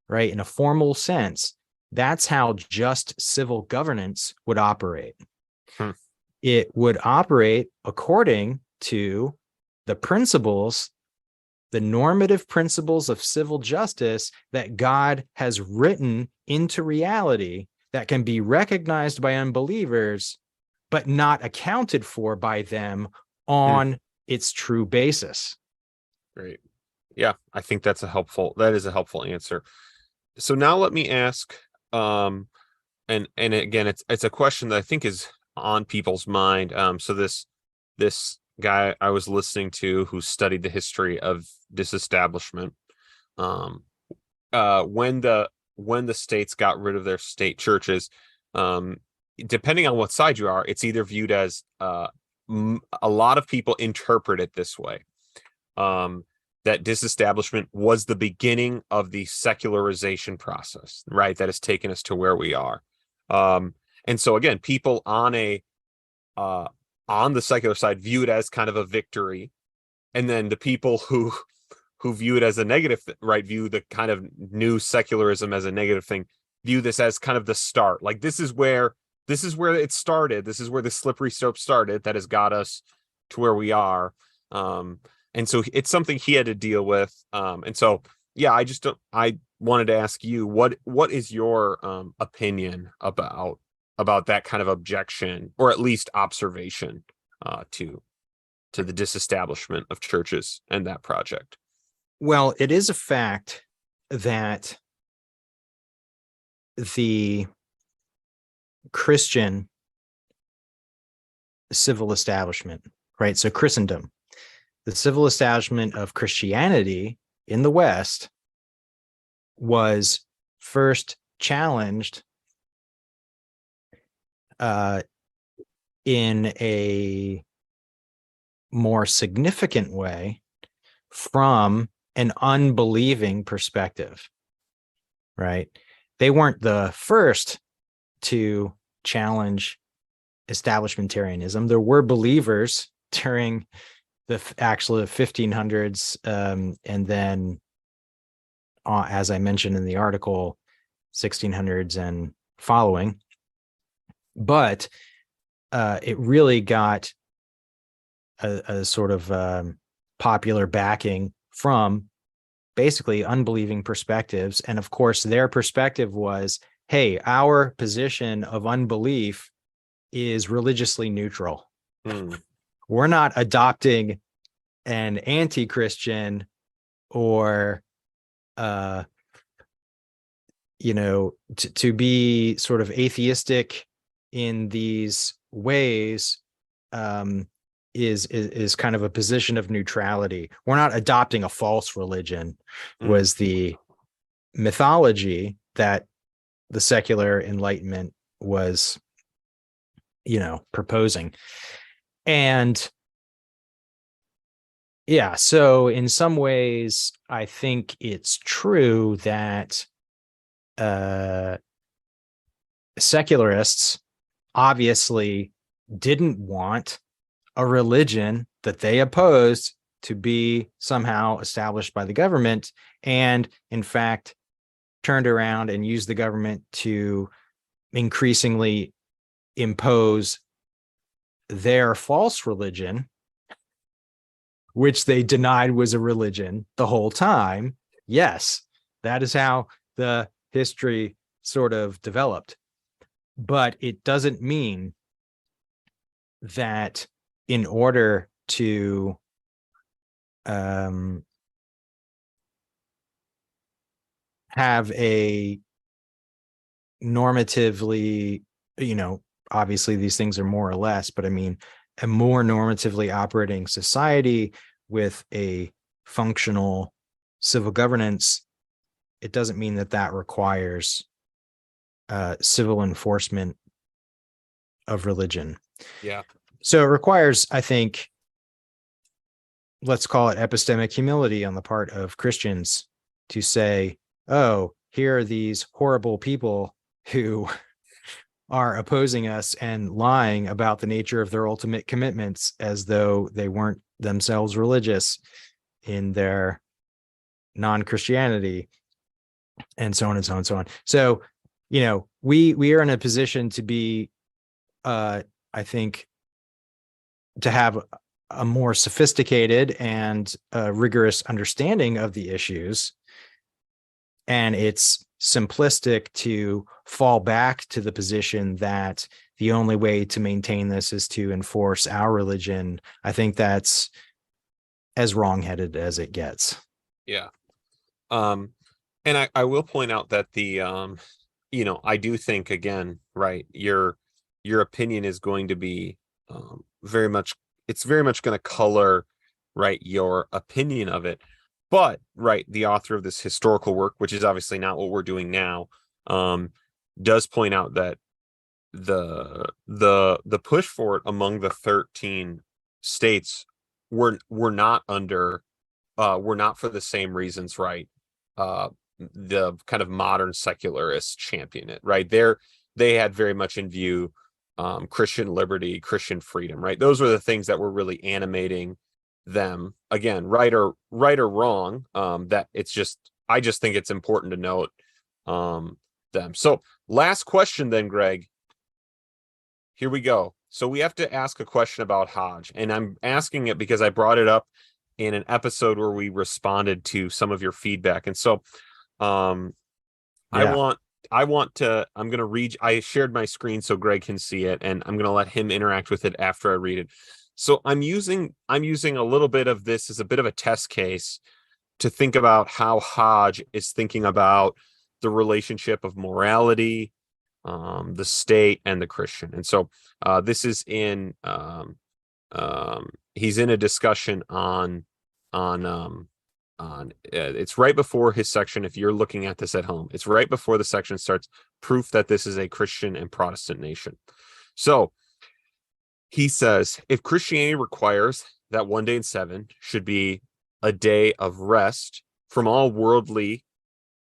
right, in a formal sense, that's how just civil governance would operate. It would operate according to the principles, the normative principles of civil justice that God has written into reality that can be recognized by unbelievers, but not accounted for by them on its true basis. Great. Yeah, I think that is a helpful answer. So now let me ask, and again, it's a question that I think is on people's mind. So this guy I was listening to, who studied the history of disestablishment, when the states got rid of their state churches, depending on what side you are, it's either viewed as a lot of people interpret it this way, that disestablishment was the beginning of the secularization process, right? That has taken us to where we are. And so again, people on the secular side view it as kind of a victory. And then the people who view it as a negative, right, view the kind of new secularism as a negative thing, view this as kind of the start. Like, this is where this is where it started. This is where the slippery slope started that has got us to where we are. And so it's something he had to deal with. And so, yeah, I wanted to ask you, what is your opinion about that kind of objection, or at least observation, to the disestablishment of churches and that project? Well, it is a fact that the Christian civil establishment, right? So Christendom, the civil establishment of Christianity in the West, was first challenged in a more significant way from an unbelieving perspective, right? They weren't the first to challenge establishmentarianism. There were believers during the 1500s, and then, as I mentioned in the article, 1600s and following. But it really got a sort of popular backing from basically unbelieving perspectives. And of course, their perspective was, hey, our position of unbelief is religiously neutral. We're not adopting an anti-Christian or, to be sort of atheistic in these ways, is kind of a position of neutrality. We're not adopting a false religion, was the mythology that the secular Enlightenment was, proposing. And yeah, so in some ways, I think it's true that secularists obviously didn't want a religion that they opposed to be somehow established by the government, and in fact turned around and used the government to increasingly impose their false religion, which they denied was a religion the whole time. Yes, that is how the history sort of developed. But it doesn't mean that in order to have a normatively, obviously these things are more or less, but I mean, a more normatively operating society with a functional civil governance, it doesn't mean that that requires civil enforcement of religion. Yeah. So it requires, I think, let's call it epistemic humility on the part of Christians to say, oh, here are these horrible people who are opposing us and lying about the nature of their ultimate commitments as though they weren't themselves religious in their non-Christianity, and so on and so on and so on. So, we are in a position to be, I think, to have a more sophisticated and rigorous understanding of the issues. And it's simplistic to fall back to the position that the only way to maintain this is to enforce our religion. I think that's as wrongheaded as it gets. Yeah. And I will point out that the, I do think, again, right, your opinion is going to be very much going to color, right, your opinion of it. But, right, the author of this historical work, which is obviously not what we're doing now, does point out that the push for it among the 13 states were not for the same reasons, right? The kind of modern secularists champion it, right? They had very much in view Christian liberty, Christian freedom, right? Those were the things that were really animating them. Again, right or wrong, that it's just, I just think it's important to note them. So last question then, Greg, here we go. So we have to ask a question about Hodge, and I'm asking it because I brought it up in an episode where we responded to some of your feedback. And so I'm going to read, I shared my screen so Greg can see it, and I'm going to let him interact with it after I read it. So I'm using a little bit of this as a bit of a test case to think about how Hodge is thinking about the relationship of morality, the state, and the Christian. And so this is in he's in a discussion on it's right before his section. If you're looking at this at home, it's right before the section starts, proof that this is a Christian and Protestant nation. So he says, if Christianity requires that one day in seven should be a day of rest from all worldly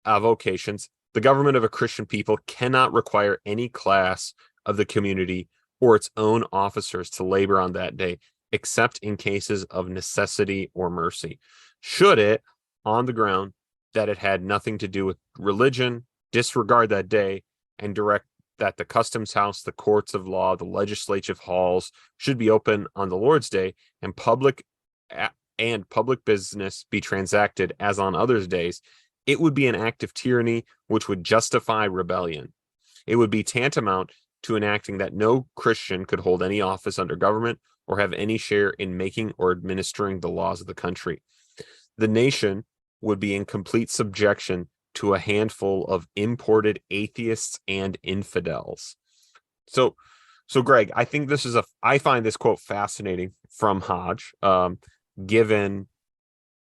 avocations, the government of a Christian people cannot require any class of the community or its own officers to labor on that day, except in cases of necessity or mercy. Should it, on the ground that it had nothing to do with religion, disregard that day and direct that the customs house, the courts of law, the legislative halls should be open on the Lord's Day, and public business be transacted as on others' days, it would be an act of tyranny which would justify rebellion. It would be tantamount to enacting that no Christian could hold any office under government or have any share in making or administering the laws of the country. The nation would be in complete subjection to a handful of imported atheists and infidels. So Greg, I think I find this quote fascinating from Hodge, given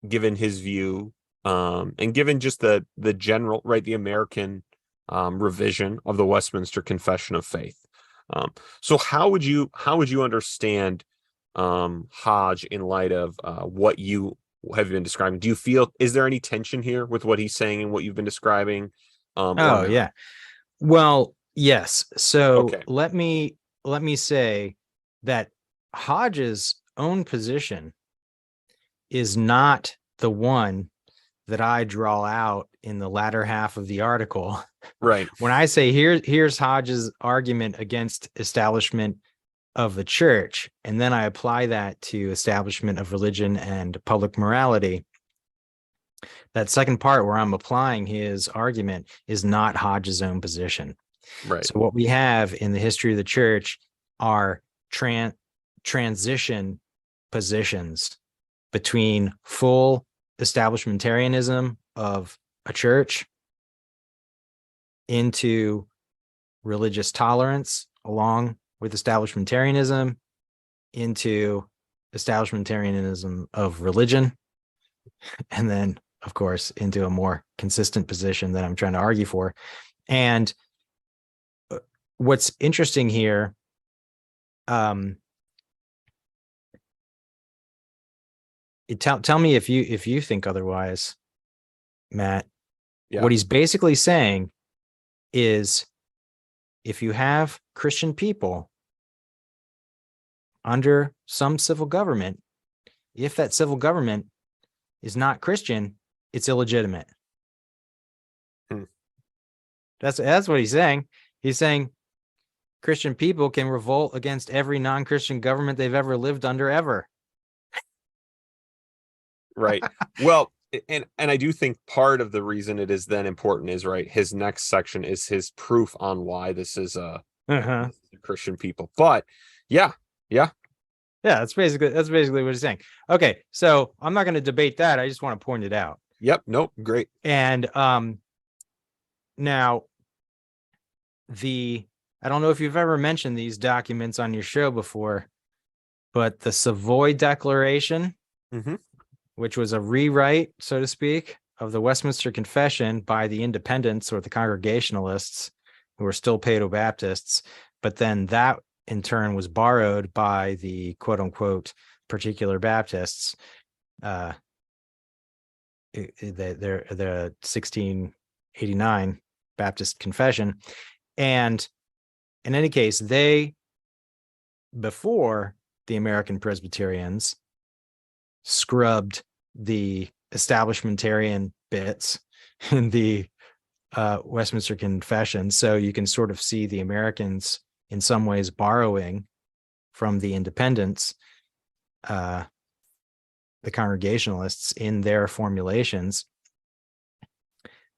his view, and given just the general, right, the American revision of the Westminster Confession of Faith. So how would you understand Hodge in light of what you have been describing? Do you feel, is there any tension here with what he's saying and what you've been describing? Yeah. Well, yes. So okay. let me say that Hodge's own position is not the one that I draw out in the latter half of the article. Right. When I say here's Hodge's argument against establishment of the church, and then I apply that to establishment of religion and public morality, that second part where I'm applying his argument is not Hodge's own position. Right. So what we have in the history of the church are transition positions between full establishmentarianism of a church into religious tolerance, along with establishmentarianism, into establishmentarianism of religion, and then, of course, into a more consistent position that I'm trying to argue for. And what's interesting here, tell me if you think otherwise, Matt. Yeah. What he's basically saying is, if you have Christian people under some civil government, if that civil government is not Christian, it's illegitimate. That's what he's saying. He's saying Christian people can revolt against every non-Christian government they've ever lived under ever. Right. Well, and I do think part of the reason it is then important is, right, his next section is his proof on why this is a Christian people. But yeah, that's basically what he's saying. Okay, so I'm not going to debate that. I just want to point it out. Yep. Nope. Great. And now I don't know if you've ever mentioned these documents on your show before, but the Savoy Declaration, which was a rewrite, so to speak, of the Westminster Confession by the Independents or the Congregationalists, who were still Paedo-Baptists, but then that in turn was borrowed by the quote-unquote particular Baptists, the 1689 Baptist Confession. And in any case, they, before the American Presbyterians, scrubbed the establishmentarian bits in the Westminster Confession. So you can sort of see the Americans in some ways borrowing from the independents, the Congregationalists, in their formulations.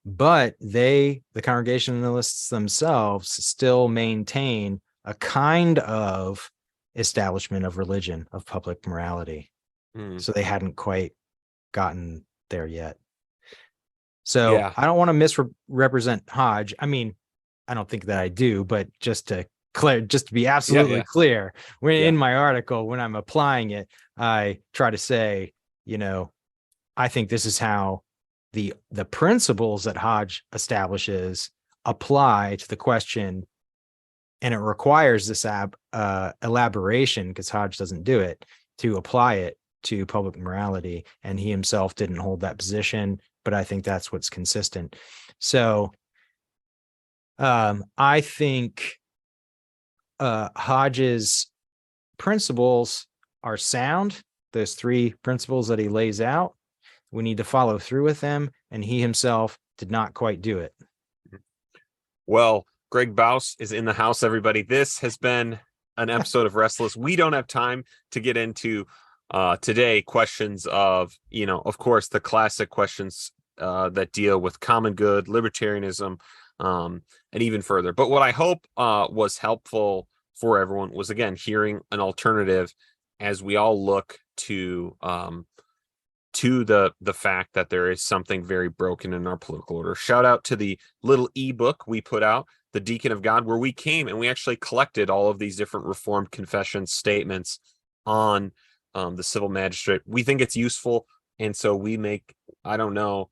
But the Congregationalists themselves still maintain a kind of establishment of religion, of public morality. So they hadn't quite gotten there yet. So Yeah. I don't want to misrepresent Hodge. I mean, I don't think that I do, but just to be absolutely clear, in my article, when I'm applying it, I try to say, I think this is how the principles that Hodge establishes apply to the question, and it requires this elaboration, because Hodge doesn't do it, to apply it to public morality, and he himself didn't hold that position, but I think that's what's consistent. So I think Hodge's principles are sound. Those 3 principles that he lays out, we need to follow through with them, and he himself did not quite do it. Well, Greg Baus is in the house, everybody. This has been an episode of Restless. We don't have time to get into today questions of, of course, the classic questions that deal with common good, libertarianism, and even further. But what I hope was helpful for everyone was, again, hearing an alternative as we all look to the fact that there is something very broken in our political order. Shout out to the little ebook we put out, The Deacon of God, where we came and we actually collected all of these different Reformed confession statements on the civil magistrate. We think it's useful, and so we make, I don't know,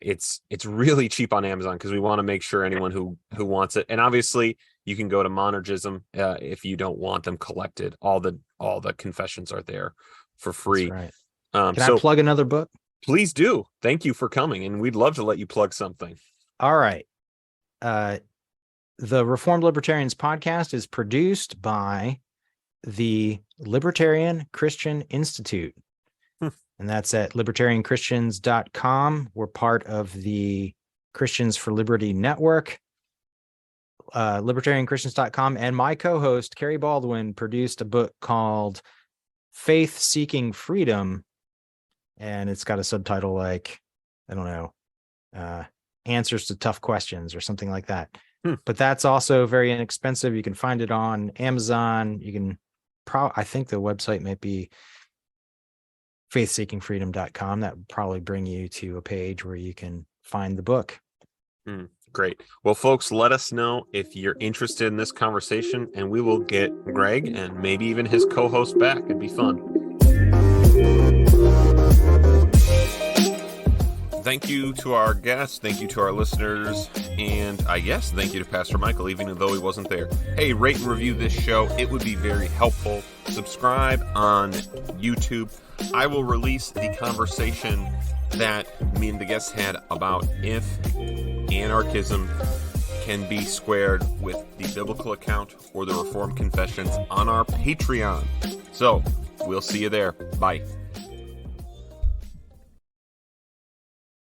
it's really cheap on Amazon, because we want to make sure anyone who wants it, and obviously you can go to Monergism if you don't want them collected. All the confessions are there for free. That's right. Can I plug another book? Please do. Thank you for coming, and we'd love to let you plug something. All right. The Reformed Libertarians Podcast is produced by the Libertarian Christian Institute, and that's at libertarianchristians.com. We're part of the Christians for Liberty Network. Libertarianchristians.com, and my co-host, Carrie Baldwin, produced a book called Faith Seeking Freedom, and it's got a subtitle like, I don't know, Answers to Tough Questions or something like that. But that's also very inexpensive. You can find it on Amazon. You can I think the website might be faithseekingfreedom.com. That would probably bring you to a page where you can find the book. Great. Well, folks, let us know if you're interested in this conversation, and we will get Greg and maybe even his co-host back. It'd be fun. Thank you to our guests. Thank you to our listeners. And I guess thank you to Pastor Michael, even though he wasn't there. Hey, rate and review this show. It would be very helpful. Subscribe on YouTube. I will release the conversation that me and the guests had about if anarchism can be squared with the biblical account or the Reformed Confessions on our Patreon. So we'll see you there. Bye.